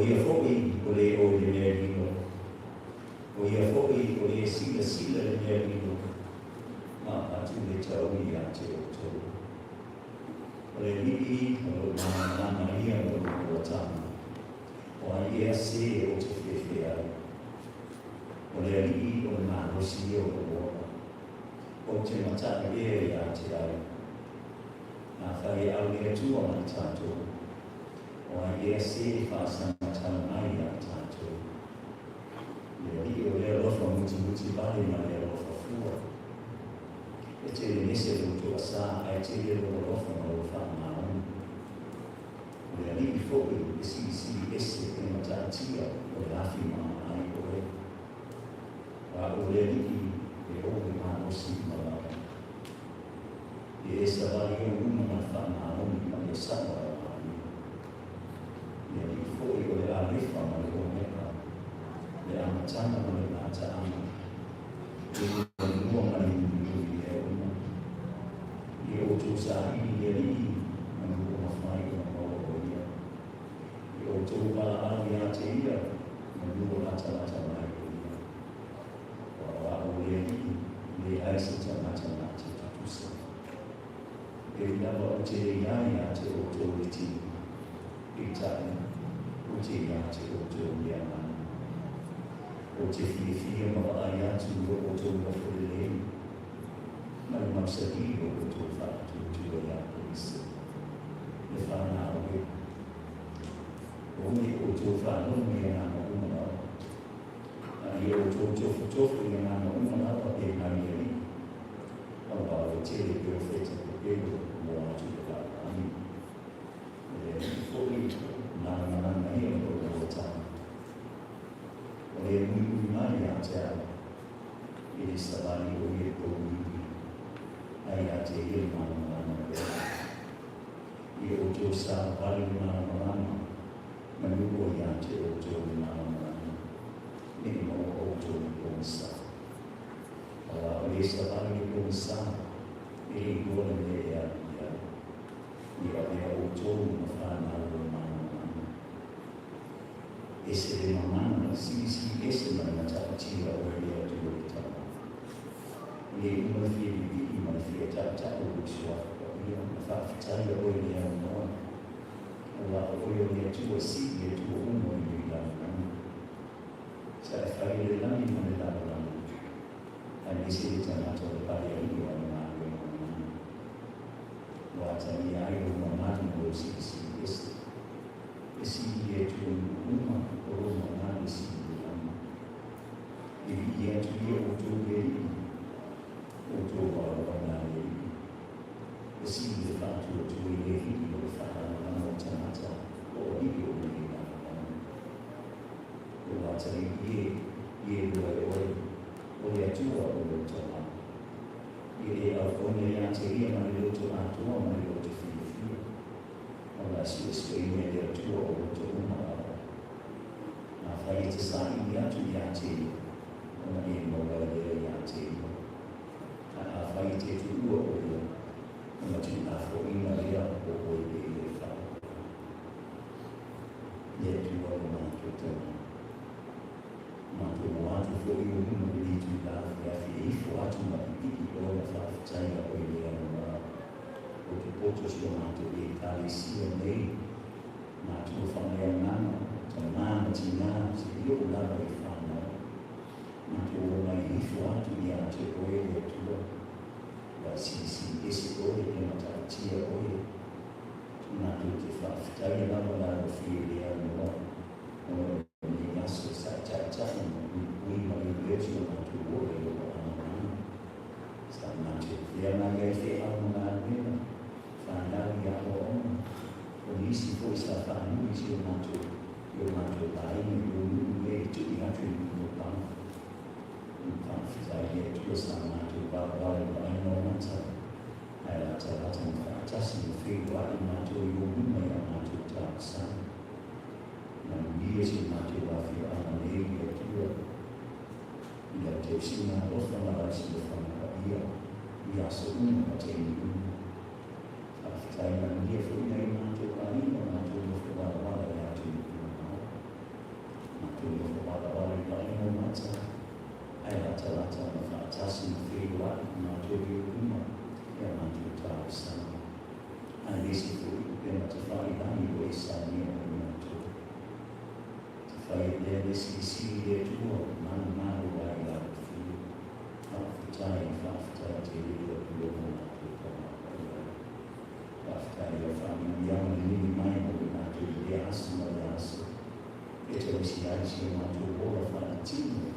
ia foi o le o le lino o ia foi o le sila le lino ma atu le tau ia te o tau o le lii o na ia o tama o a ia se o te whewhea o le lii o na rosi o o te mataka ia te au na whai au le tua ma tātou o a ia se whaasanga tau mai a tātou le lii o le rofa muti pare ma le rofa fua e te le nese rutu a sa ai te le rofa ma o whaamau o le lii fo'i e si ese e matatia o le afi ma ai o e wa o le lii e o le ma o si ma lau e esa vali o una ma whaamau ma le sama le foi o le arifa ma le omeka le amatanga ma le mata ama e le mua ma le nui e uma e o tō sa ini le li ma le uma whai o ma o ia e o tō wala awi a te ia ma le ua lata mai o ia wa o le li le aisa ta mata te tatusa e lava o te iai a te o tō le tini i tāna o te ia te o tō mea mana. O te whiwhia ma ai atu o tō mawhore lei. Mai mausari o tō whātu tua ia polisa. Le whāna oe. O me o tō whāno me a ngā umana. Ai o tō tofu i ngā umana o e nai eri. Awa o te le peo wheta o peo mo atu o kāpani. Foi na ia o tama. O e mui mai a te au. E le savali o e koumi. Ai a te e mana. E o tō sa vali mana. Manuo i a te o tō mana. E mo o tō konsa. O e savali konsa. E i gona me e a ia mea o tōu ma whānau o mana. Ese le mamana, si ese mana tātia o e lea tu o tama. Le uma whiri i mana whia tāta o utua, ia ma whawhitai o e lea o noa. O la o e lea tu o si e tu o umo i lea lana. Sa e whai le lani mana lana. Ai nese le tanata o le pare a i o ana wata i ai o mamani o si ese. Esi i e tu uma o mamani si i ama. I e tu i o tu veri, o tu wana e. Esi i e whātu o tu i e hiki o whahana o tanata o hiki o i e nana. O wata i e rua e oi, o e atua o o tama. E au kone ia te ia mani roto atua mani roto whiwhia. O la si esko i me lea tua o roto uma awa. Nā whai te sāi i atu i a te ia. O na e moga lea i a te ia. Nā whai te tu ua o ia. O na tu nā fo ina lea o o i e whao. Lea tua o nā tu tana. Nā tu mo atu fo i o huna i tu nā whiawhi e ifo atu ma i o na whawhitai a o i lea noa. O te poto si o mātou e kāli sia nei. Mātou whanea ngana, ta nāna ti ngā, se i o lava i whanau. Mātou o mai ifo atu i a te oe e tua. Wa si ese oe e mata tia oe. Mātou te whawhitai lava lava whie lea noa. O ni ngaso sa tatai, ui mai leti o mātou oe o ana. Sa mātou whia mai ai te au ngā mena. Whanau i a o ona. O nisi fo i sa whanau i si o mātou. I o mātou lai i o nui e tu i atu i o pāna. I whawhitai e tua sa mātou wāwāre o ai no mata. Ai rata rata i whaatasi o whiwa i mātou i o nui a mātou tāksa. Nā mia si mātou wāwhi ana nei i a tua. I a te singa ofa mara si o whanau ia. I aso una o te ni una. Whawhitai na mia fo i nei mātou a ina mātou o whawāwāre a tu i una. desse dia tua, mano, vai lá, filho. Fafutai, teria tua mão, fafutai, a família, menino, mãe, na tua graça, na graça. Esta velocidade é uma tua boa fanatismo.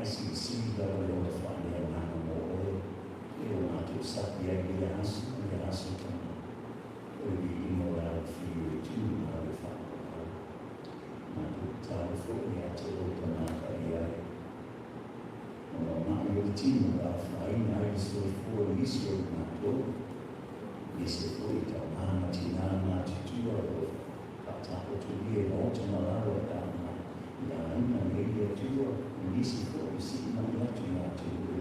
Assim, sim, da boa família, na mão, eu mato, sabia, graça também. Eu vi imoral, filho, tudo, na família. California to open up a Martin of I so for Israel Mato is the point of Mamatina Matitua Patapo to be an autumnal Dama Yana maybe a tour and this is for you see no Latina to do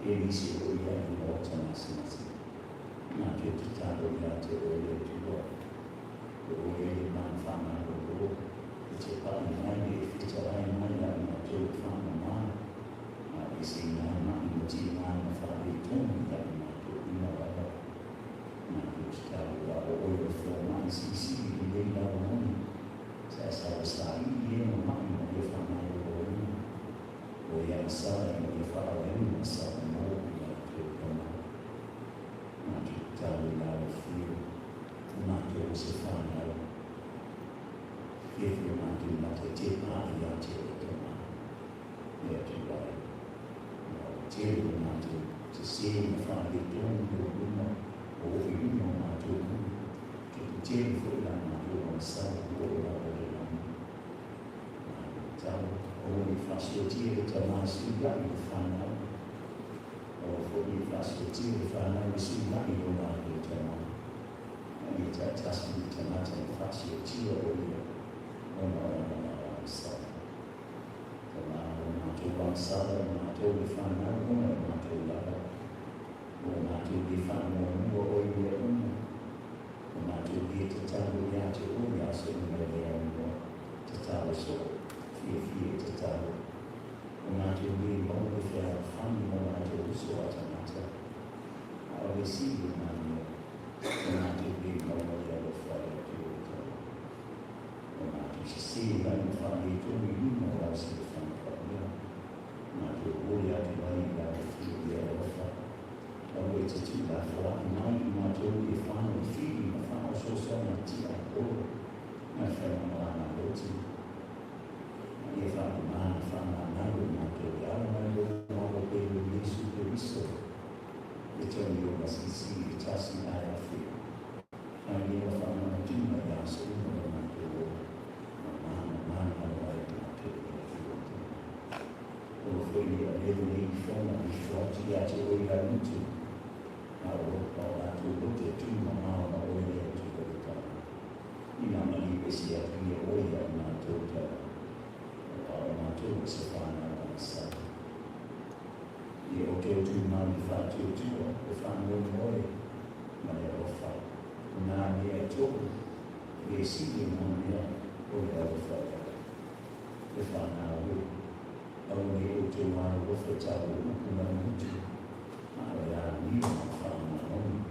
Elise will have an autumn not yet to tackle that to work. The way man found out the world. It's a part of it's a line one that I'm not sure from the man. I see now, not in the team, I'm a father, told me that I'm not doing that. Not just tell you about the oil for my CC, you didn't know money. Says I was starting, you know, mine, but if I'm not going, or you're selling, or you're following, or selling more, you have to come out. Not to tell you about the fear, not to also find out. If you're not doing that, take my idea to you have to buy. Tell you not to see in the front of the door, or you know not to tell you for that, not to myself, or whatever. Tell only facility to my sleep, you find out. Or for the facility to find out, you see, not you know not to tell me. And you test me to not to facility or so. One side, not to be found out, not to love, or not to be found more, or not to be to tell you that you only are so many to tell us all, fear to tell, or not to be more if you have fun, or not to so what matter. I always see you, man, or not to be more of the fire to see when you find it, you know what's the fun for you. Not to worry about the fear of the always to that for that night, not to be found with feeding, the found so much tea at all. My friend, I'm not to. If I'm a man, found a man, not to be out of my room, I will be released to the resource. Return you must see the testing I have fear. And you will find a dream of that, so you know not to worry. Foi a Evelyn Fona, e forte, e a tia Oira muito. A outra, tudo, tudo, mamãe, a Oira, tudo, e na mãe, esse aqui, a Oira, na toda, na toda, se fala na nossa. E eu tenho tudo mal de fato, eu falo muito bem, mas eu falo. Na minha toda, e se não é, eu falo. Eu falo na Oira. Only to my with our movement. I need from my own.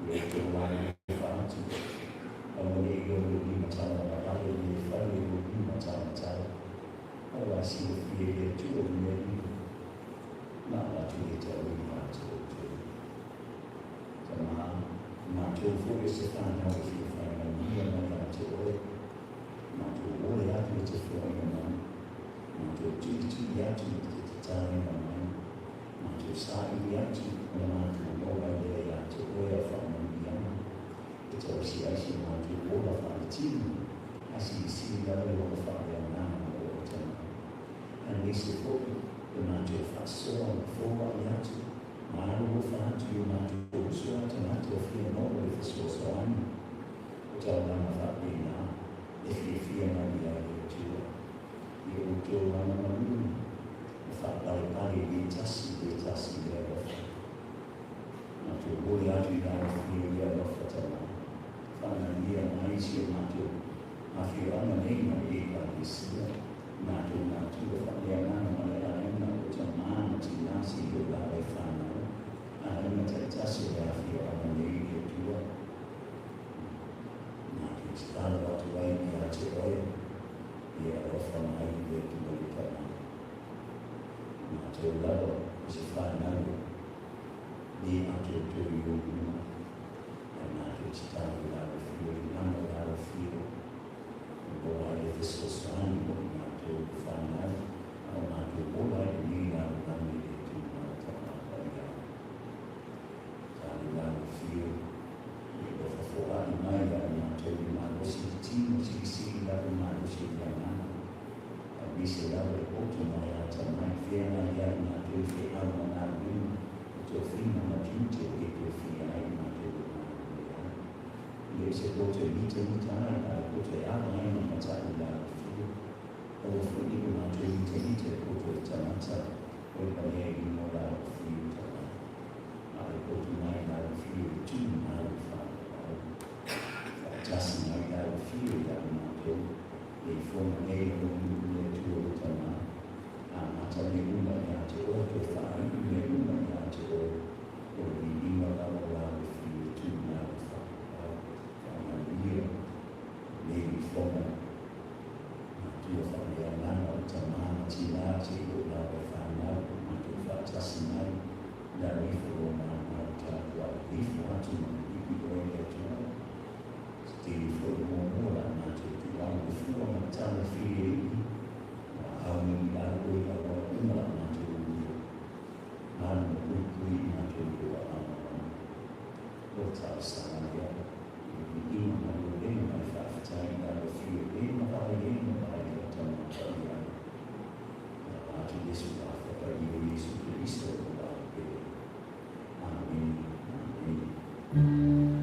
We have to lie about it. Only you will be much on the other, if I will be much on the time. Oh, I see the fear too, maybe not what you tell me not to do. So, not to focus if I know if you find a new one, not to worry. Not to worry, I think it's for your mind. Not to yet to tell him not to start yet to go by the yet to wear from the young. It's also I see not to all of our team. I see the other one of our now all the time. And we say for the not to fast so for yet to my will find you not to go so not to feel no if it's so on. Tell them about me now. If you feel no be able to you to run on the moon. In fact, I be tested, there. Not to worry out you down for you, you're off at all. Finally, I see not to. I feel I'm a name of it like this. Not to, the family, I am not with a man, to not see you that I found out. I am not a test, I feel I'm a name of it. Not to start about the way we are to oil. rofa mahali wetu walitana na teulado usifanayo ni atotoyuma na atochitano la rufio linamo la rufio wale visosani na atofanayo au na atobola ni na ukamili tunataka kwa ya tani la rufio fuori mai da una rimando sentino si da rimando si chiamano avvise da le volte mai alza mai fiera ya una tutti hanno una luna tuo fino a giunge e tuo fino a una tua le se volte vita da volte a mai non passare da figlio o fuori una vita volte chiamata poi per il modo figlio ma le volte mai da figlio tu mai just like that feel that mato e forma e non tuo tama ma tale una ya to to fa ne una ya to o di ma la la feel to na fa ma io ne forma tuo fa ya na tama ti la ti o la fa na ma tu fa just mai da mi forma ma ta wa di fa tu di ko ya to formula na tukiwangu fuwa matano fili au milango ya una na tukiwa mano kukui na tukiwa lota sana ya ni na leo na fafuta na fili na baadhi na baadhi ya tamania na watu Yesu kwa Yesu Kristo kwa amen amen.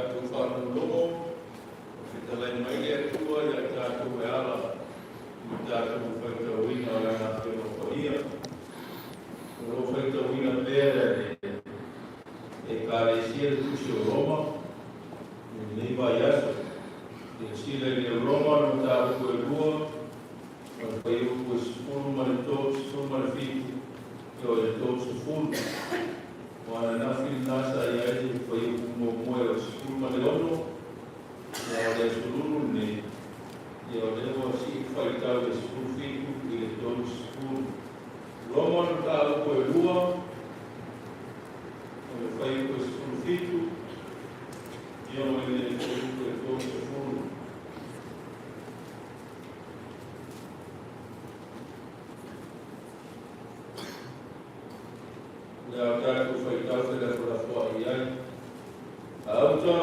tātou whanau whitalai mai e atua i a tātou e ala i tātou whaitauina o ngā whenokahia. Ro whaitauina pēra e kāresia le tusi o Roma, nei vai aso. E sila i le Roma no tātou e rua, ma whai upo e sifuru ma le tō, sifuru ma le whitu, i o le tō sifuru. Wana nafi nasa i aite whai upo mo moe o sifuru ma le ono, ia o le sururu ne, ia o le o si whai tau le sifuru whitu i le tō sifuru. Roma no tātou e rua, o le whai upo e sifuru whitu, ia o le whai upo e tō sifuru. Ia o tātou whai tau te rewhara whua i ai. A auta,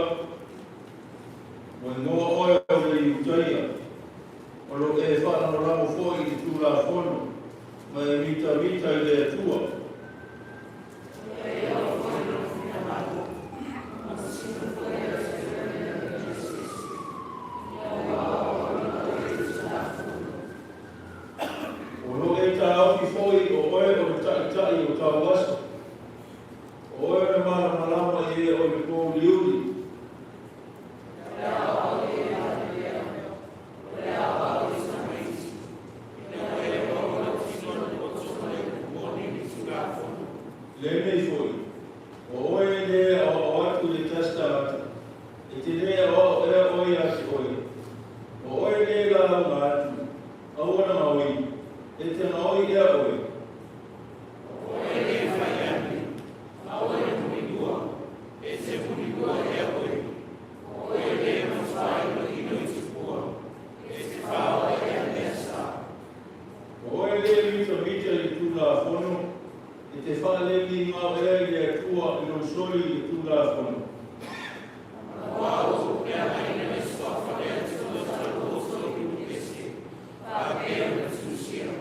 mo noa oe o le iutaia, o lo e whanau ramo whoi i tūra whono, ma e mita i le atua. O lo e tā auki whoi o oe o le tai o tā wasa. O oe na malama i e o le kō liuri. Le nei foi. O oe le o atu le testa atu. E te le o e oi asi oi. O oe le la ma atu. Au ana maui. E te maui e oi. O oe le fai atu. Au ana muidua. E te muidua e oi. O oe le mawhai no ino i te pua. E te whaua e a mesa. O oe le mita i tūra whono. E te whale ni ngā ea i e tua i no soli i tūra whono. Wao, ea haina me sua whale a tūra taro o soli i kese. A ea me tūsia.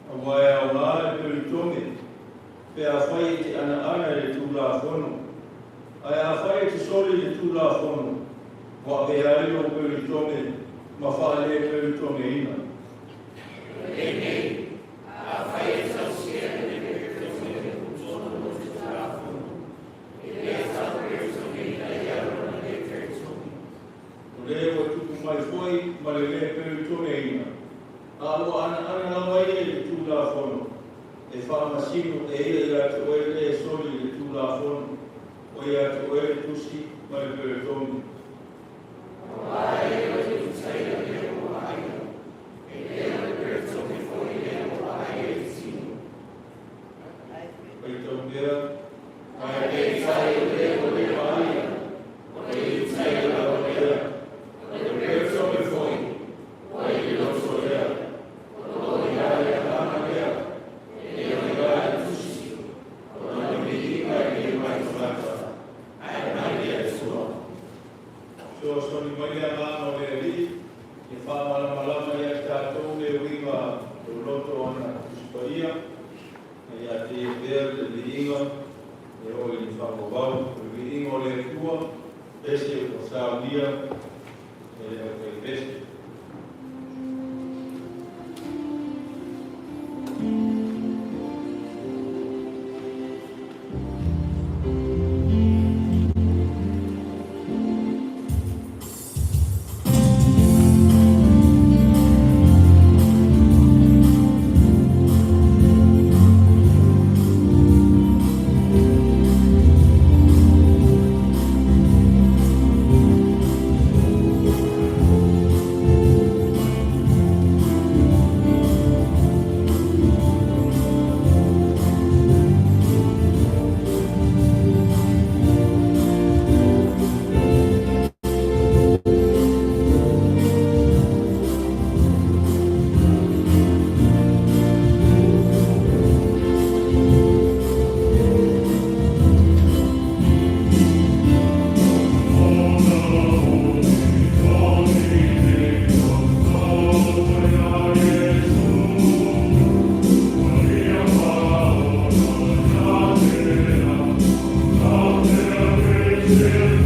A wae au ngā e peri tome. Pea whai te ana i tūra whono. A ea whai te soli i tūra whono. Wa e ai o peri tome. Ma whale e peri tome ina. E nei, a whai e tausia e le o tuku mai foi, ma le le peri tome ina. A ua ana mai e le tūra whono. E whaamasino e ia te oe le soli le tūra whono. O ia te oe le tusi, ma le peri tome. O ai o te utaia le o aia. E le le peri tome foi le o aia e sino. Pai tau pera. Ai le tai o le o le aia. O le utaia la o lea.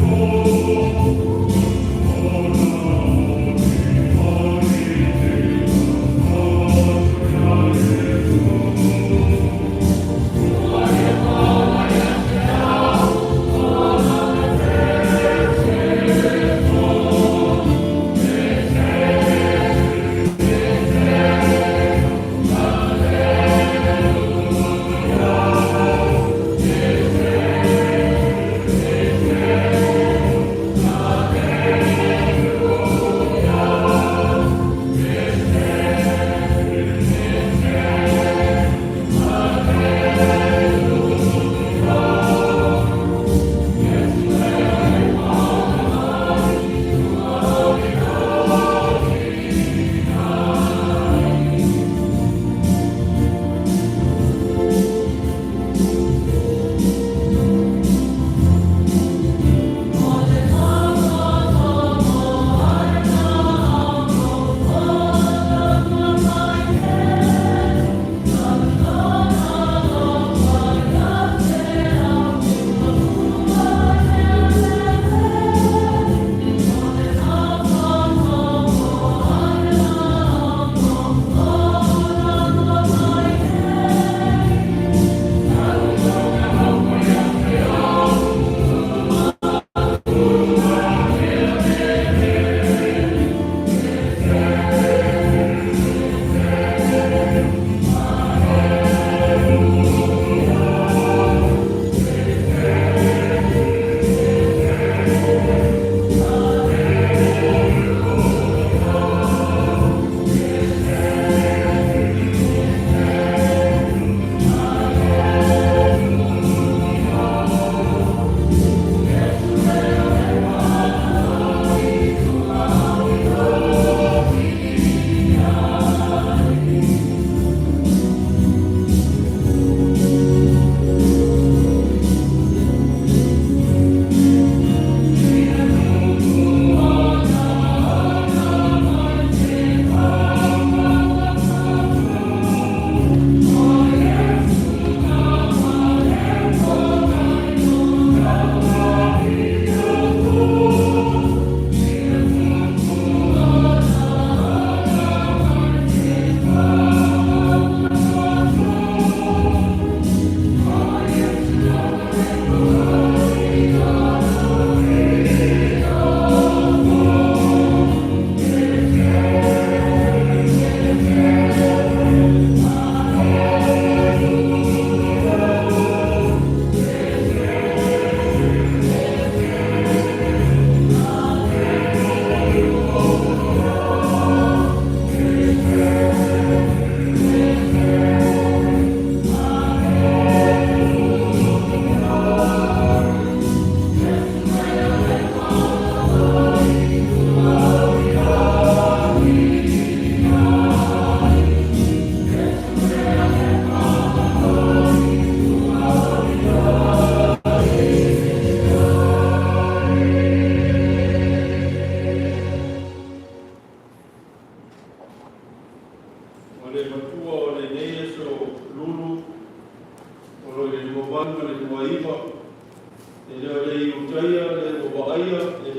Oh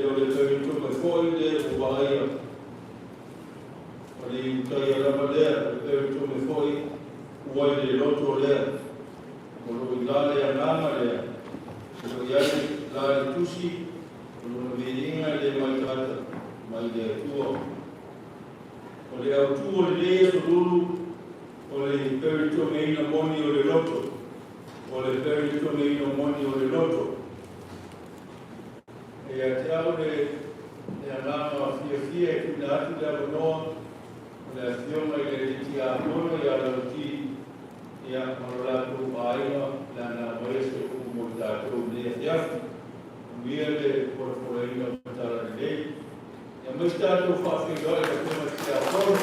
o le tau to me foi le o baia. O le utai arama lea, o tau to me foi ua le loto lea. O lo ilale ananga lea. O lo iale lale tusi, o lo meinga le mai tata, mai le atua. O le autu o le lea so lulu, o le perito meina moni o le loto. O le perito meina moni o le loto. E a te au le anama fia ki na atu le abonoa, o le afioma i le riti a mono i a lauti i a marolaku maiwa, le ana maese o mo tātou le fiafi, uia le porafolaina matara le lei. Ia mai tātou whawhigai a kuma ki a pono,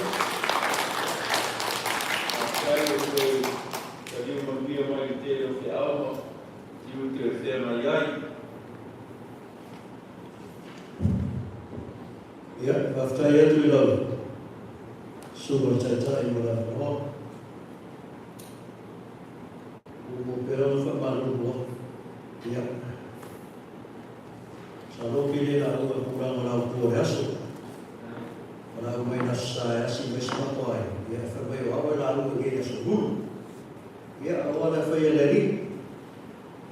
a kai o te kariu mambia mai te reo ki auma, ti uti o te mai ai. Ia, whaftai atu I lau. Sumo taitai mo la no. Umo pera mo whamanu mo. Ia. Sa loki le na ua kuranga lau kua aso. Wana umai na sa asi mesi makoai. Ia, whamai o awa la ua ke aso hulu. Ia, awa la whai aleri.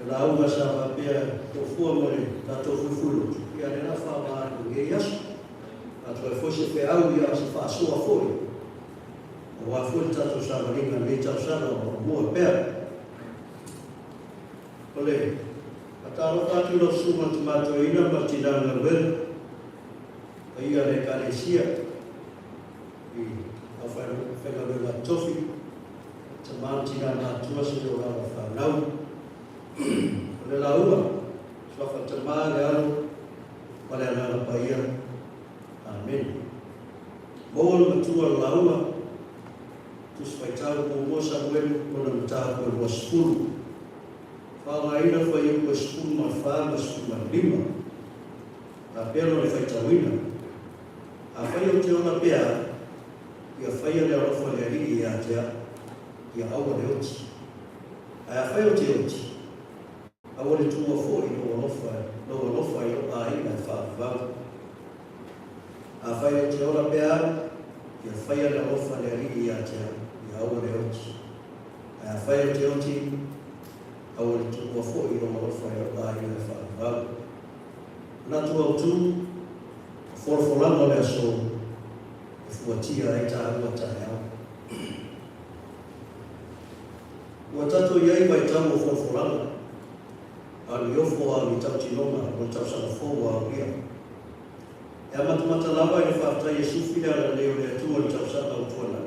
La ua sa wapea tofua mo le tato fufulu. Ia, le na whamaa ke aso. Ato e fosse pe au ia se fa sua foi. O wa foi tato sa maringa me tau sa no mo pe. Ole. Ataro tatu lo suma tomato ina martina na vel. Ia le carecia. E a fa la tofi. Tomatina na tua se o la fa nau. Ole la ua. Sa fa tomare alo. Ole na paia. Amen. Bol matua lauma. Tus faitau po mo Samuel mo na mtau po waspulu. Whangaina whai o waspulu ma wha waspulu ma lima. A pelo le faitauina. A whai o te ona pea. Ia whai le arofa le rigi ia tea. Ia awa le oti. A whai o te oti. Awa le tua fōi no alofa i o aina whaavau. A whai o te ora pea, ia whai le ofa le rigi ia tea, ia aua le oti. A whai o te oti, aua le tukua fo I ronga ofa I o ai le whaavau. Nā tua o tū, whorwhoranga le aso, e fuatia e tā ua tae au. Ua tato iai vai tau o whorwhoranga, a li ofo a li tau tinonga, o tau sana fōua au ia. E matamata lava I le whaftai e sufila la leo le atua ni tausaka o tuana.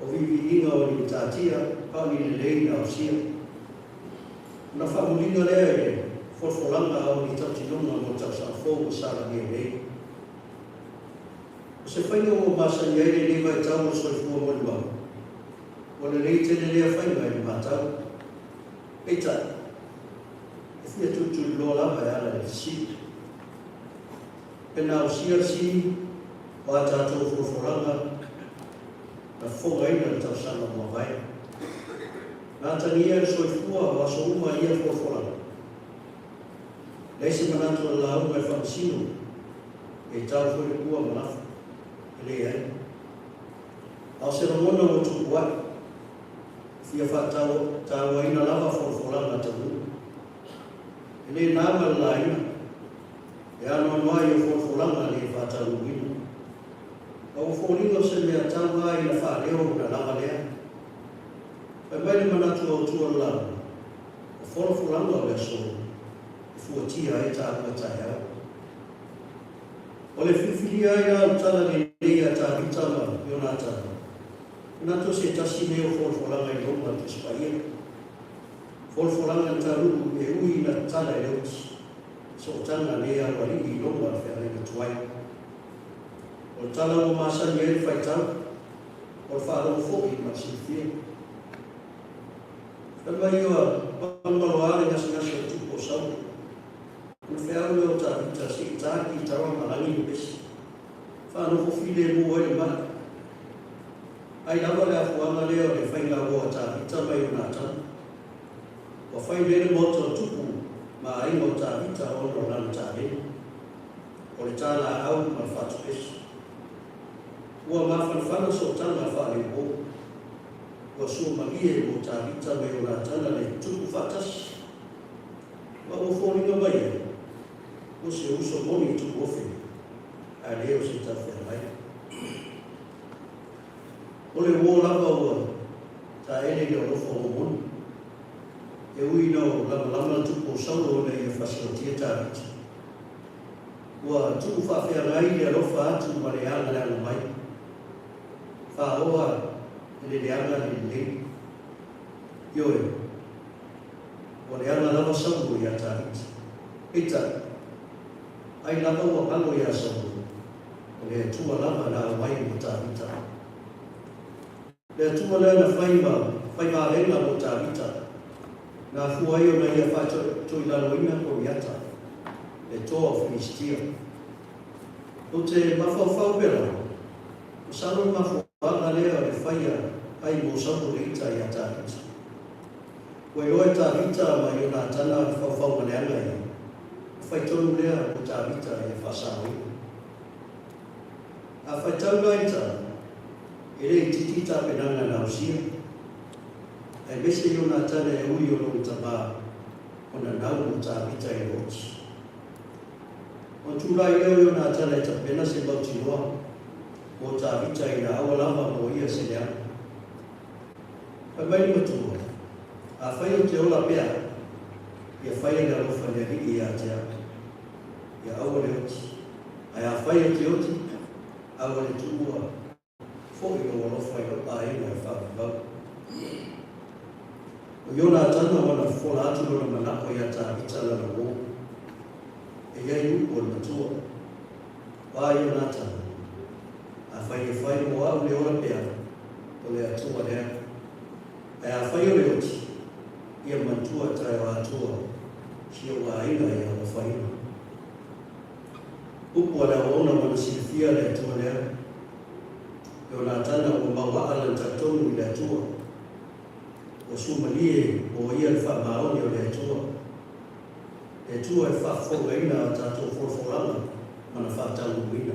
O vivi inga o ni tātia, pao ni le leina o sia. Una whamulinga lea e forfolanga o ni tautinonga o tausaka fōu o sara ni e lei. O se whainga o masa ni aile lewa e tau o soifua moni mau. O le lei tene lea whainga e matau. Eita, e fia tutu loa lava e ala le siki. Pena o si o a tātou forforanga na whongaina le tausanga mua vai. Nā tania e soifua o aso uma ia forforanga. Leise manatua la uma e whamasino e tau fwere kua manafu. E le ai. Ao se ramona o tuku ai. Fia whatau tau aina lava forforanga tamu. E le nāma la ina. E ano mai o forfolanga le whātaru wina. O whōringo se mea tanga I na whāreo na lava lea. Pai mai ni manatua o tua lana. O forfolanga o lea so. E fuatia e tā ua tae au. O le whiwhiria I a utala le leia tā vitama I o nā tana. Nato se tasi me o forfolanga I ronga te spaia. Forfolanga ta ruku e ui na tala e leuti. So tanga lea wari I longa whare na tuai. O tala o masani e whaitau, o wharo fōki masifia. Whamai o pangaloare ngasi o tupo sau. O whiaule o ta vita si tāki tawa marangi o besi. Whano fōwhile mua e mara. Ai lawa lea fuanga leo le whainga o ta vita mai o nātana. O whainere moto tupu ma ingo ta vita ono lan ta re. o le tala au ma fatu esu. Ua mawhanawhana so tanga whare o. Ua sua magie mo tā rita me o nā tana le tuku whatasi. Ua o whoringa mai e. O se uso moni tuku ofe. A leo se tawhia mai. O le wō lava ua. Tā ele i o rofo o moni. E ui no lama tuku o sauro le i whasiotia tā rita. Ua tuku whawhia ngai le rofa atu ma le anga le anga mai. Whaoa le anga le. Ioe. Ua le anga lava sauro i a tā rita. Ita. Ai lava ua palo i a sauro. O le tua lava na mai mo tā rita. Le tua le na whaiva renga mo tā rita. Nā fuai o na ia whaitoi laloina ko iata. Le toa Filistia. O te mawhawhau pera. O sano mawhawhanga lea le whaia ai mo sapo le ita i a tā rita. Koe oe tā rita mai o nā tana whawhau maneanga i. Whaitonu lea o tā rita i a whasao. A whaitanga ita, e rei titita penanga na usia. E mese i o nā tana e ui o nō tama o na nau o tā rita i rots. O tūrai leo i o nā tana e ta pena se bauti noa o tā rita i na awa lama mo ia se lea. Pai mai ni matua, a whai o te ola pea, ia whai na rofa le riki i a tea, ia awa le oti. Ai a whai o te oti, awa le tūua, fōi o rofa i o pāina e whawau. O iona tana wana whola atu lona manako i a tā rita lana wō. E iai upo na tua. Wā iona tana. A whai mo au le ora pea, o le atua lea. E a whai o le oti, ia mantua tae o atua, si o wā ina i a whaina. Upo ana ona mana silifia le atua lea. E o nā tana o mawaa lan tatonu i le atua. O sumalie o ia le whamaoni o le atua. Le atua e whawhonga ina a tātou whorwhoranga mana whātangu ina.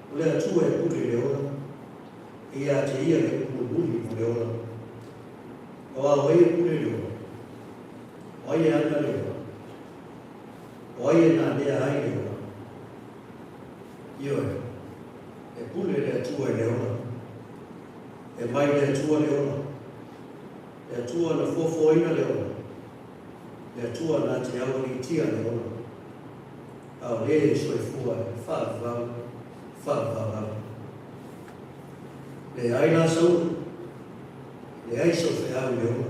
O le atua e pure le ora. Ia te ia le kumuli o le ora. O a oe e pure le ora. O ai e ana le ora. O ai e nā lea ai le ora. Ioe. E pure le atua e le ora. E mai le atua le ora. Le atua na fofoina le ora. Le atua na te awa i tia le ora. Au le e soifua e whawau. Le aina sau. Le aiso fe au le ora.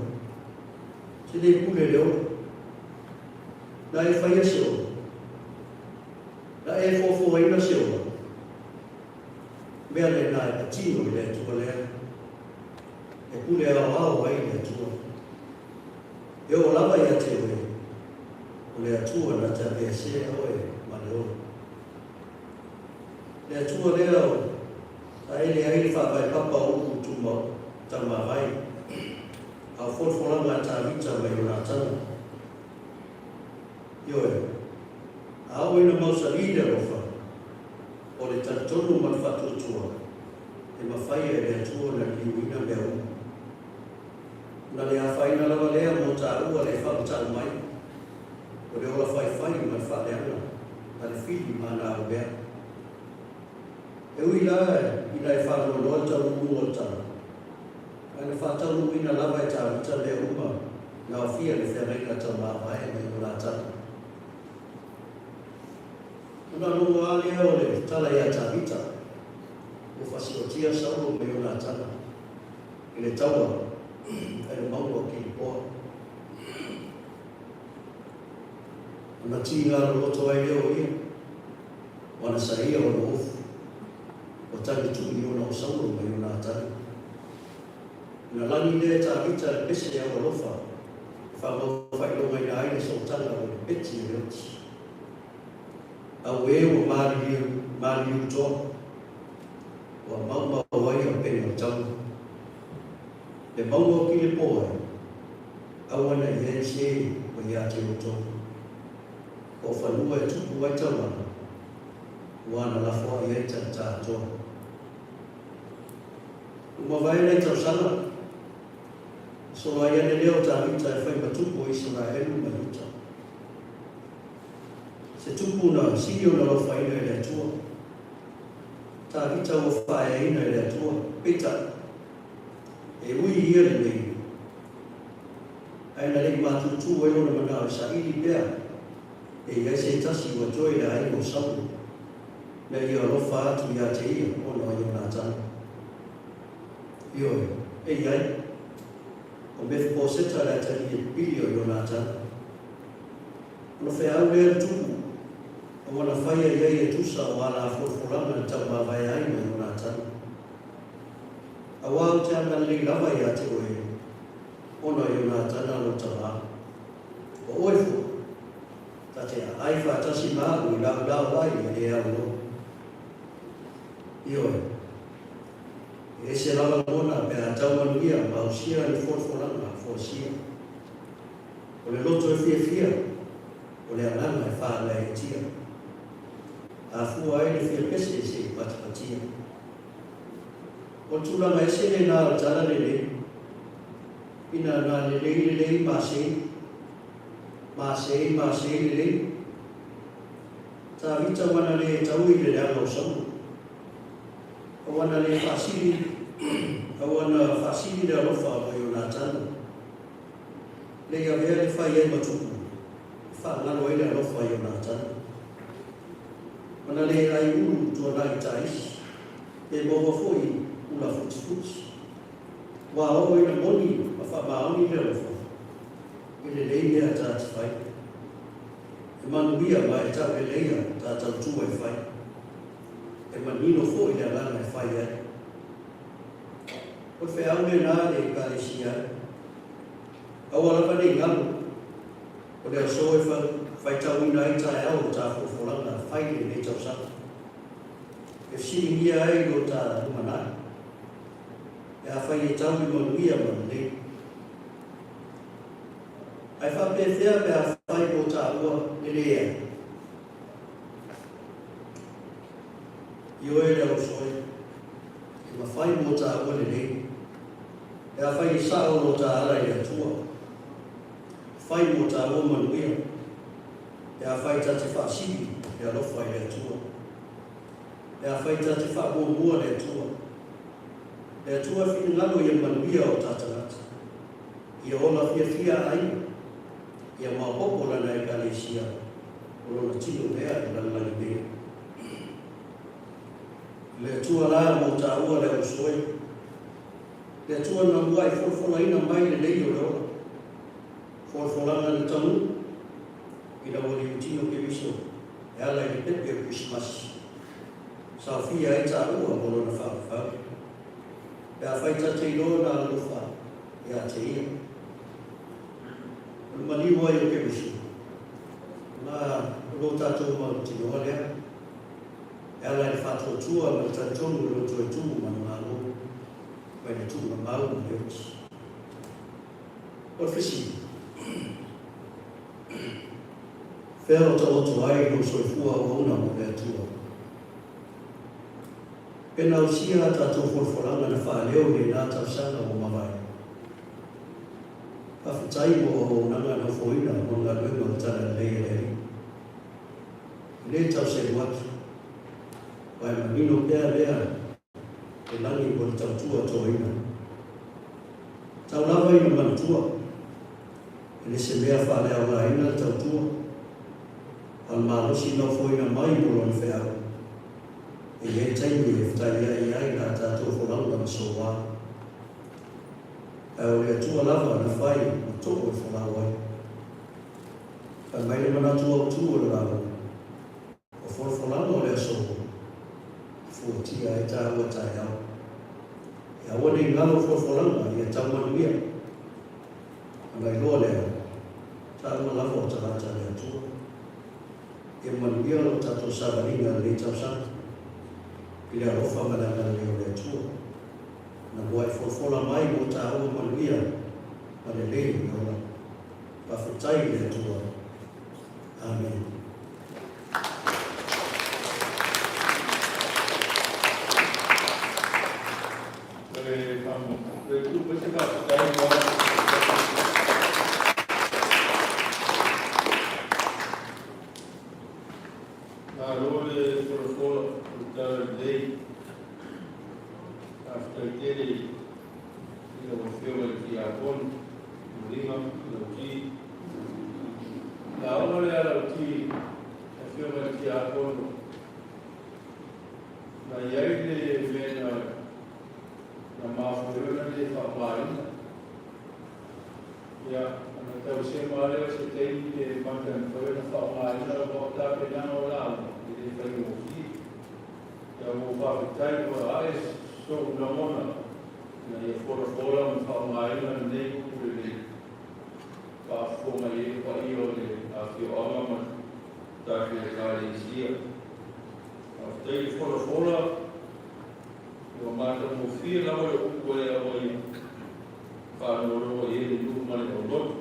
Se le pule le ora. Na e whaia se ora. Na e fofoina se ora. Mea le na e patino i le atua lea. E pule au ai le atua. E o lava i a te oe. O le atua na te apea se oe ma le ora. Le atua lea o a ele ai whawai papa o tuma tama vai. A whorwhoranga tā rita mai o nā tana. Ioe. A au ina mausa ida rofa. O le tatonu man whatutua. E mawhai e le atua na liuina mea u. Na le a whaina lawa lea mo tā ua le whakatau mai. O le ola whai man whaleana. Na le whili mana au mea. E ui la ina e whanua noa tau mua tau. Aina whatau ina lawa e tā rita le uma. Nga o fia le whenreika tau mawai e mai o nā tana. Una lunga alea o le tala i a tā rita. O whasiotia sauro mai o nā tana. I le taua. E le maua ki i poa. Ana tīnga roto ai leo ia. Wana saia o na ofu. O tani tui o na o sauro mai o nā tani. Ina lani le tā rita le pese e awa lofa. Whamau whailonga ina aile sa o tanga o le peti e roti. Au e o maari utoa. O a mauma o ai a pene o tau. Le maua ki le poa. Au ana i e se o ia te utoa. O whanua e tupu ai tawana. wana la fo ye cha cho uma vai le cha sala so ai ne leo ta vita fai matupo Israel ma vita se tupu na sio na lo fai le tua ta vita o fai le tua pita e ui ia le ai na le matu tu e ona mana sa ili bea e ia se tasi wa joy la ai o sabu na ia lo fa tu ia te ia ona ia na tan io e ia o me fo seta la ta ia bilio ia na tan no fe au le tu o ona fa ia ia tu sa wala fo fulana ta ma vai ai ia na tan awal ta na le lava ia te o ona ia na tan no ta o oifo tatea ai fa tasi ma u la vai e au no io e se la mona per tau ia ma usia le forfolanga forsia o le loto e fia o le alanga e fa la e tia a fu ai le fia pese se patpatia o tula mai se le na tala le ina na le ma se le ta vita wana le tau i le alo samu wana le fasili wana fasili le alofa o Yonatan le ia vea le fai e matupu fa ngalo ele alofa Yonatan wana le ai ulu tua nai tais e bobo foi ula futi wa o ele moni ma fa maoni le alofa ele leia tata fai e manuia mai tata leia tata tua e fai e manino fo ile lana e fai ai o fe au le na le kalesia au ala pa nei ngalu o le so e fai tau ina i tae au ta fofolanga fai le nei tau sa e si mia ai lo ta lumana e a fai e tau i manuia manune ai fa pe fea pe a fai o ta ua le lea io e le soi ma fai mo ta o le nei e a fai sa o ta ara ia tua fai mo ta o manuia e a fai ta te fa si e a lo fai le tua e a fai ta te fa mo mua le tua fi ngalo ia manuia o ta ta ia ola fia ai ia ma popo la na ekalesia o lo tino mea e la la le tua la mo ta ua le usoi le tua na mua i forfola ina mai le lei o leola forfolanga le tamu i la wali utino ke viso e ala i pepe o Christmas sa fia e ta ua molo na whawhau e a whaita te ilo na alufa e a te ia maliwa i o ke viso na lo tatou ma utino alea ela e fato tua ma tantonu lo tu tu ma malo ma le tu ma malo Deus o fisi fero to ai no so fua o una mo le tua pena usia ta to forfolanga na fa leo le na ta sanga o mavai pa fitai mo na na foina mo la le mo ta le ta se watu vai manino pea e langi ko tau tua toina tau lava ina mantua e le se mea whale au la ina tau tua al marosi no foina mai bolon whea e e taimi e whtaia i ai na tātou wholanga ma soa au le tua lava na whai ma toko e whalawai ka mai le manatua o tua le lava o wholanga o le soa tia e tā ua tai au. E awa nei ngalo whawhoranga i e tau manuia. Angai loa lea, tā ua lawa o tarata lea tua. E manuia lo tato sabarina le tau sana. I lea rofa malanga leo lea tua. Na ua e whawhora mai mo tā ua manuia. Ma le lei ora. Pa whatai lea tua. Amen. Arole for the day after getting the Apon, Lima, Loki. Now, only Loki, a few of the Apon. Na yaile vena na mafuruna de famarina. Ya, na tausia mare se tem de manter foi na famarina voltar para não lá, ele foi no fim. Ya o vai para a sou na mona. Na ia fora na famarina nem por ele. Para fora ele para ir a que homem tá que realizia. Tem fora, eu mato o filho, não é o que é o para o ele do maneiro.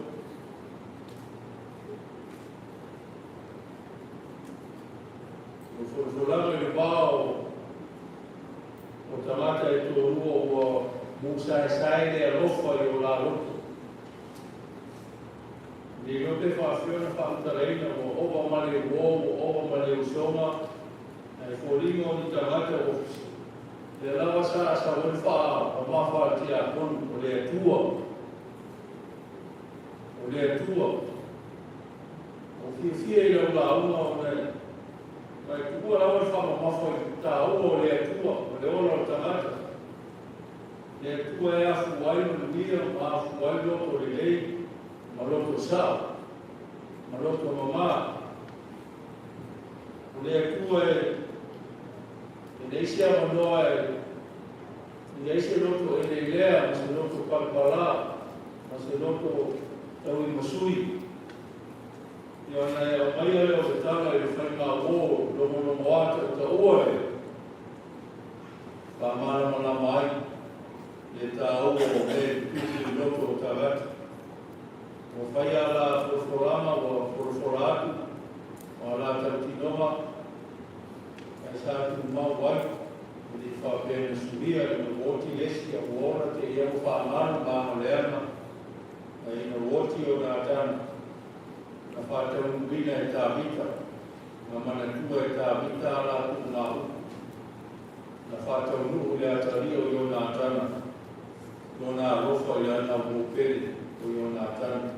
O fulano ele vai o tomate é todo o musa sai de rofa e o lado. E eu te faço na pantareina o maneiro o maneiro soma Forinho onde trabalha o de lá essa onde fala a máfia que a con o le tua o que ele lá uma né mas tu lá onde fala a máfia tá o le tua o le ora trabalha le tua é a fuai no dia a fuai do correi maloto sa maloto mamá o le tua é Indonesia mendoai, Indonesia loto Indonesia, masih loto Kampala, masih loto Tawi Masui. Yang saya bayar yang bertanya di sana, lomo wata tahu Pamalam dia tahu itu loto tabat. Mufayala forforama, forforatu, wala tertinoma. Satu mau buat di fabel subia no voti lesti a ora te ia fa mano ba moderna ai no voti o natan na fata un bina eta vita na mana tua eta vita la na na fata un ule atario yo natan no na rofa ya na bopele o yo natan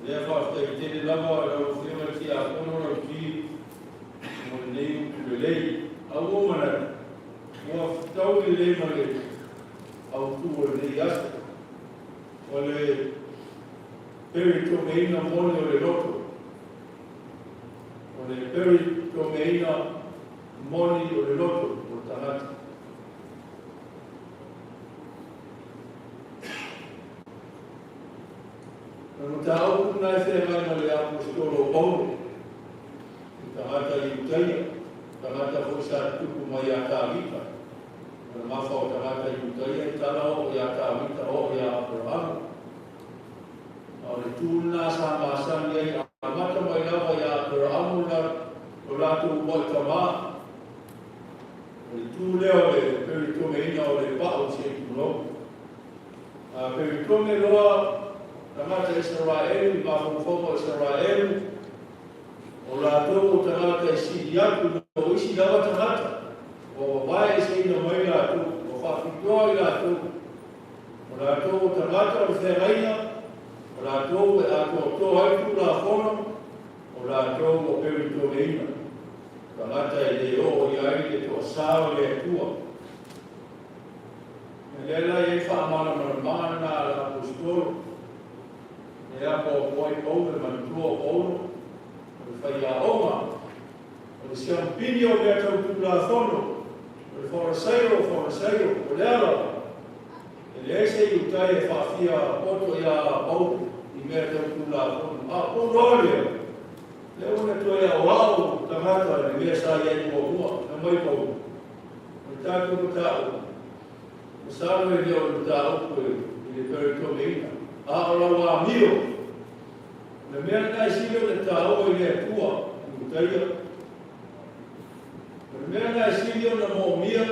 le fa te lava lo fima ti a kono ki Monei lei a woman wa tau lei male au tu lei as ole peri to meina mone ole loto ole peri to meina moni ole loto o tanat no tau na se mai male apostolo Paulo Tamata Yutaya, Tamata Fosa Tuku Mayata Vita, Mafa Tamata Yutaya, Tala Yata Vita, Ya Abraham. Oleh tuna sama sampai Tamata Mayata Ya Abraham Olatu Botama. Oleh tule oleh peritume ina oleh Pak Usi Kulo. Peritume loa Tamata Israel, Mafu Fomo Israel. Ola tu tamata si yaku no isi dawa tamata o vai si no mai la tu o fa fitoi la tu ola tu tamata o ferraina ola tu a to ai tu la fono ola tu o perito veina tamata e o ia i to sao le tua ela e fa mala mana la apostolo e a po poi over man tu o fai a oma, o se ampinio me a tau la fono, o foraseiro, o leala. Ele ese i utai e whawhia poto ia au i me a tau la fono. A pōrolia, le una toi a wau tamata ni mea sa iai mua, na mai pau. O tāku no tāu, o sāno e leo no tāu koe, i le perito meina. A ola wā mio, na mea nai silo le tāua i lea tua, i utaia. Na mea nai silo na mō mia,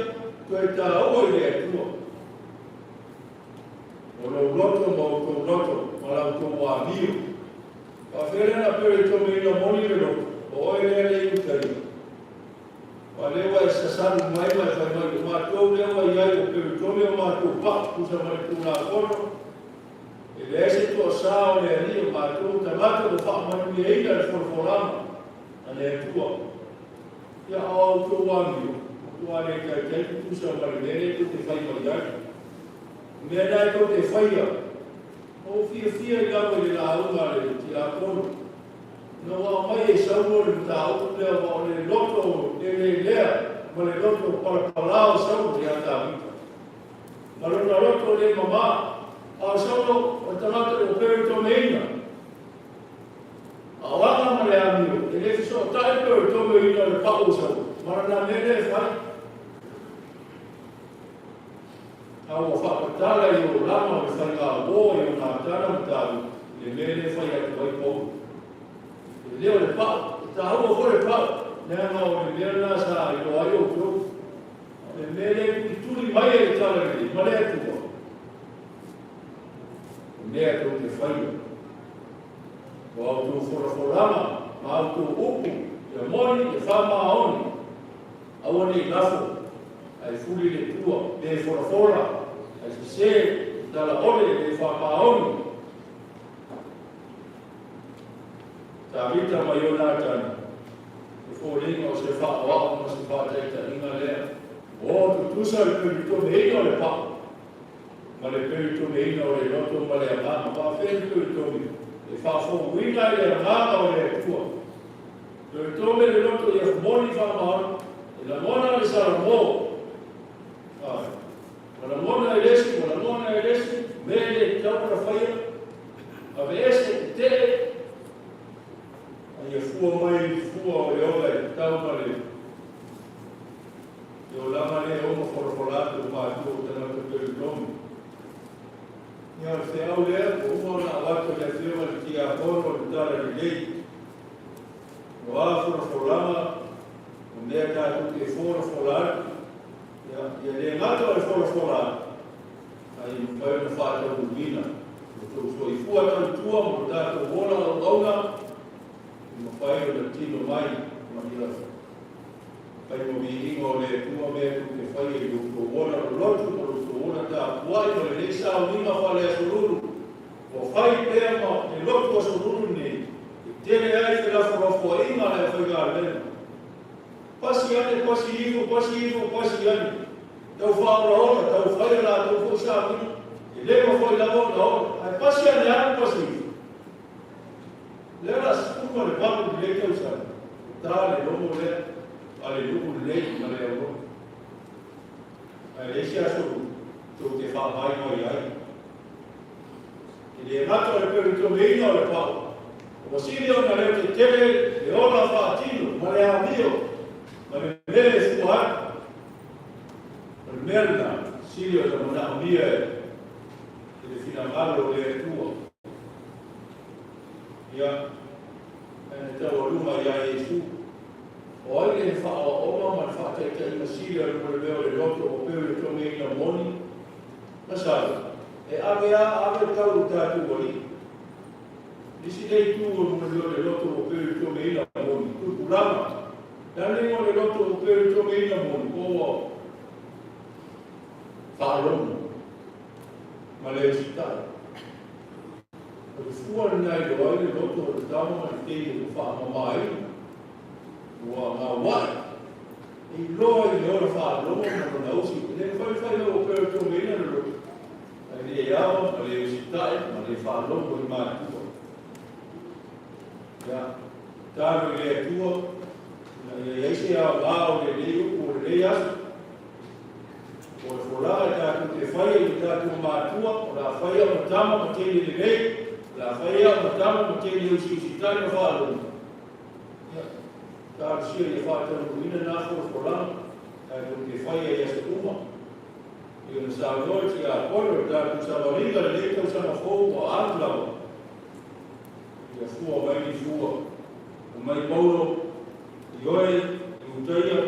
tu e tāua i lea tua. O lau loto mō tō loto, ma lau tō wā mio. Ka where na pere tō me ina moni le loto, o oi lea le i utaia. lewa e sasanu mai mai fai mai o mātou lewa iai o peritome o mātou paku kusa mai tūna kono. E le ese tō sāo le ani o mātou tamata o whaamanu i eina le whorwhorama. Ane e tua. Ia au tō wangi o. Tua ne kai teiku kusa mai mene tō te whai mai iai. Mea nai tō te whaia. O fia i gawa i la aunga le ti a kono. No wa mai e sauno le ta o le wa le loto le lea ma le loto palao sauno le ata vita. Ma lo loto le mama a sauno o tamata o peritomeina. A waka ma le amio e le fiso tai peritomeina le pao sauno. Ma na mele fai. A o whakatala i o lama me fai ka o i o nga tana mtavu le mele fai atu vai pou. Leo le pau, ta hau o le pau, nea ngā o le mea nā sa i o ai o tō. Le mele i tūri mai e tala ni, ma le atu o. Mea tō te whaia. O au tō whorama, ma au tō upu, e mori, e whama aoni. Au ane i lafo, ai furi le tua, me whorafora, ai se tala ole, me whama aoni. Ta vita mai o nā tani. E fōringa o se whaawao ma se whāteita inga lea. O tu tusa le peritome ina o le pā. Ma le peritome ina o le loto ma le amama. Ma whēni peritome. E whaafo wina i le amama o le atua. Peritome le loto i a moni whaamahana. E la mona le sara mō. Ma la mona e lesi, ma la mona e lesi. Me le taura whaia. Ma ve ese te ia fua mai, fua o le ola e tau male. E o lama le oma whorwhoratu o mātua o tana te peritome. Ia o te au lea, o umona awato le whiwa le ti a horo le tala le lei. O a whorwhorama, o mea tātu te whorwhoratu. Ia le ngata le whorwhoratu. Ai mwhai na whātau uwina. O tō i fua tau tua mo tātu wona o auna. Ma whai o le tino mai, ma hira. Pai mo mi ingo le tua mea tu te whai e luko ora o lotu, o luko ora ta puai, o le leisa o nima whale a sururu. O whai pēr ma te lotu a sururu ni, e tere ai te rafo rafo inga le whai gā lena. Pasi ane, pasi iho, pasi ane. Tau whaora ora, tau whai la, tau whosa minu. E lema whai la ora, ai pasi ane ane, pasi iho. Lera skuma le papu di leke usana. Tale lomo le, ale luku leke ma le aro. Ai esi asuru, tō te whaamai mai ai. E le ngata le peritome ina o le pau. O masiri o na leo te tele, le ora whaatino, ma le amio, ma le mele fuhai. Ma le merna, siri o ta mana amia e le finangalo le tua. Ia, ane tau aluma ia Iesu. O ai le wha o oma ma whateita i masiri a lupa le meo le loto o peo le tome ina moni. Masari, e ave tau tātu wali. Nisi nei tū o lupa le loto o peo le tome ina moni. Tuku rama. Nane mo le loto o peo le tome ina moni. Koa whaalomu. Ma le sitai. O fua nei do ai le loto o tama ma te i whaamamai. Ua ngā wai. I loa i le ora whaalomu ma na usi. Le whai o peritome ina le loto. Ai le eawa, ma le sitai, ma le whaalomu i mātua. Ia, tāru i le atua. Ia eise au ngāo le leo, o le lei asu. O le whoraa tātu te whai i tātu mātua. O la whai o tama ma te i le lei. La whaia ma tama ma te ni usi tai ma whaalomu. Tā sia i whātau ina nā whorwhorama, ai o te whaia i asa uma. I o na sāwoi ti a koro, tātu sawaringa le leitau sama whou o ātulawa. I a fua mai ni fua, o mai mauro, i oe, i utaia,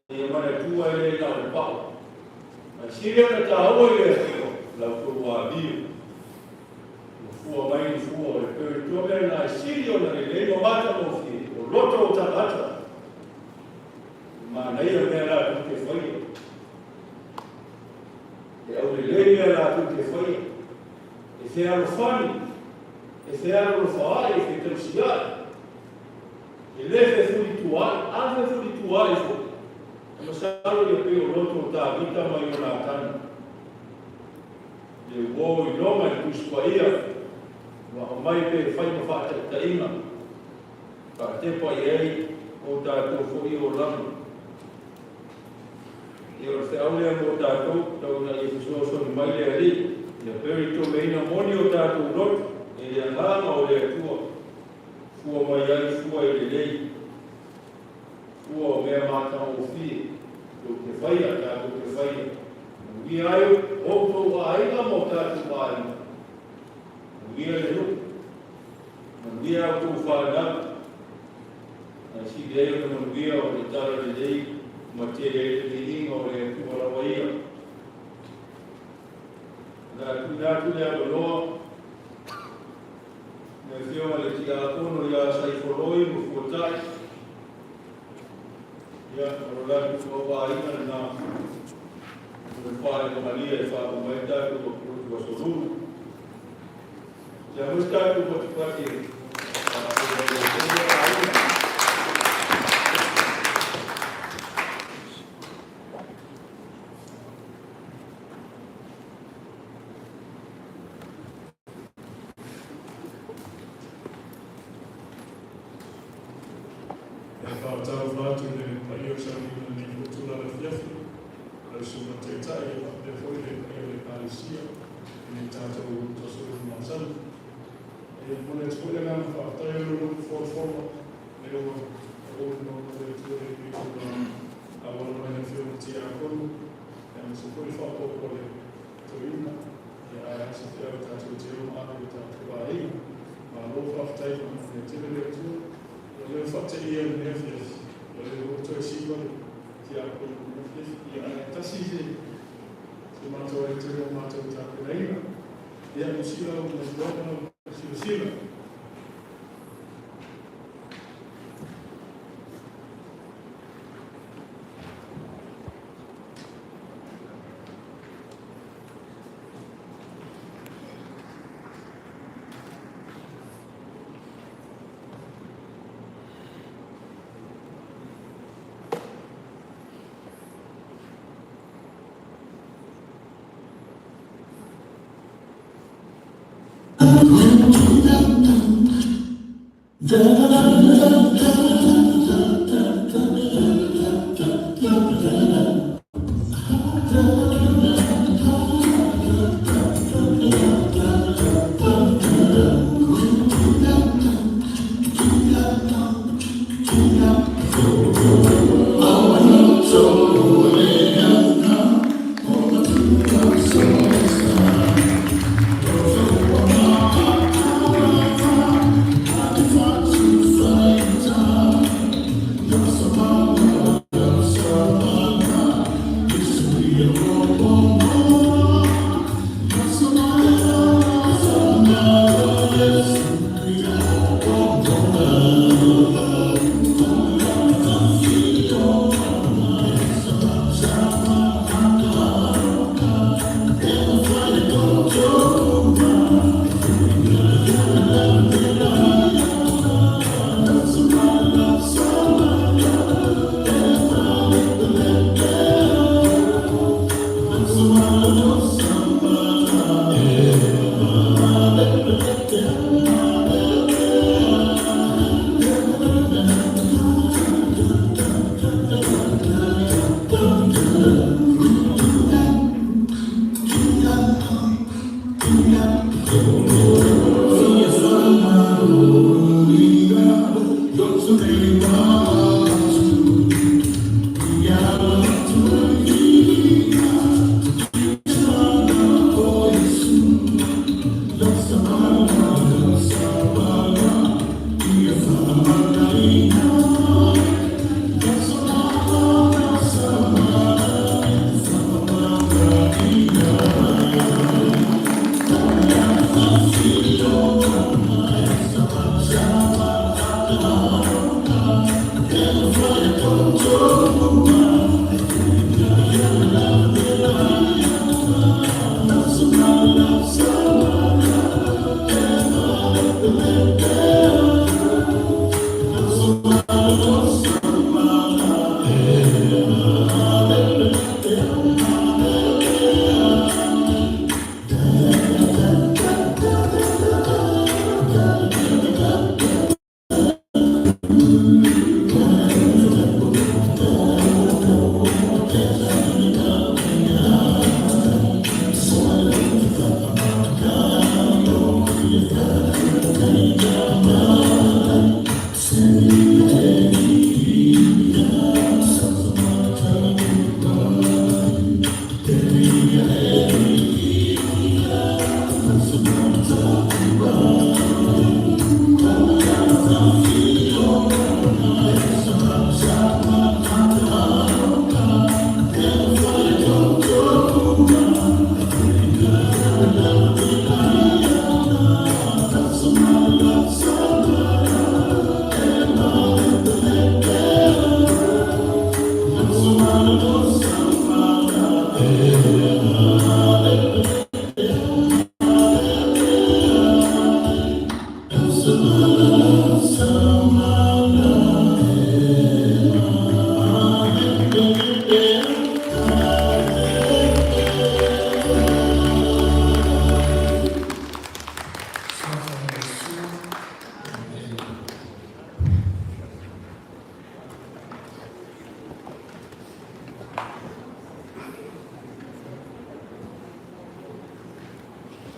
i a mana tua i le nā le pao. Ai siria na tā hoa i le fua, lau kuru a biu. Fua mai ni fua, le peritome na sirio na le leino mata mo fi, o loto o tamata. te alofani, e te alofai, e te tausiai. E le fe furi tuai, a fe furi tuai fo. E masalo ia pe o loto ta vita mai o nā tani. E uo i longa i kusua ia, wa o mai pe whai ma whata ta inga. Ka te pai ei, o tātou fo i o lama. E o te aulea mo tātou, tau na i fusoso ni mai lea li. Ia peri tō meina moni o tātou loto, e lea ngāma o lea tua. Fua mai ai, fua i le lei. Fua o mea mātama o fie. Tō te whaia, tātou te whaia. Nui ai, o tō wa ainga mo tātou wa ainga. Nui ai le luku. Nui ai o tō whanau. Nā si leo na nui ai o le tara le lei, ma te le inga o le kuarawa ia. Nā tu lea wanoa, me whionga le tia akono ia saifoloi mo fuatai. Ia, marolatu kua inga nā me whae ka malia e whaako mai tātou o kurutu wa soruru. Ia mus tātou o te pati Tau whātu le paio sanina ni kutula le fiafi, le suma te tai, le foi le paio le palisia, ni tātou tosuru masan. E mone tūle ngā whātai o luku whorwhorwa, le o no le tūre i kua awana mai na whio ti a konu, e am se koi whāpoko le tuina, e a asa te au tātou te o āku i tātou a ina, ma lo whātai o ne tine le tūre, le whate ia nefes, le roto e siwale, ki a koe nefes, i a tasi se mātou e te o mātou tāku reina, i a musila o na whakana siwasila.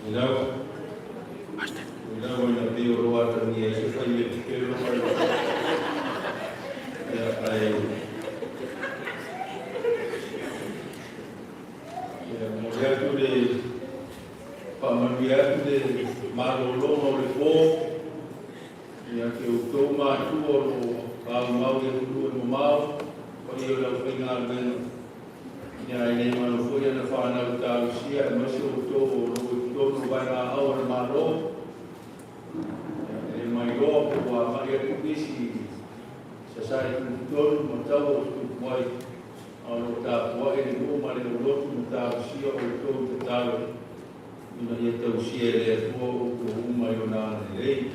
Ilaw na piyo ruwatan niya sa kayo. Pero ay moviato de pamaviato de maloloma le po ya que o toma tu o mau de tu no mau o yo la final ben ya nei mano foi na fana ta sia mas o to no vai na hora malo e mai go po a maria tu bisi sa sai tu mo tavo tu mai ao ta po e no mare no lotu ta sia o to ta ina ia tau sia le po o mai ona lei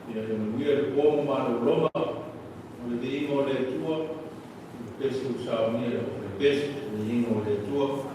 ina no ia po mano loma o le dimo le tua peso sa ni le peso ni no le tua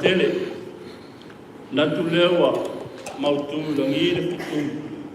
Tele, na tulewa mautu langi le fitu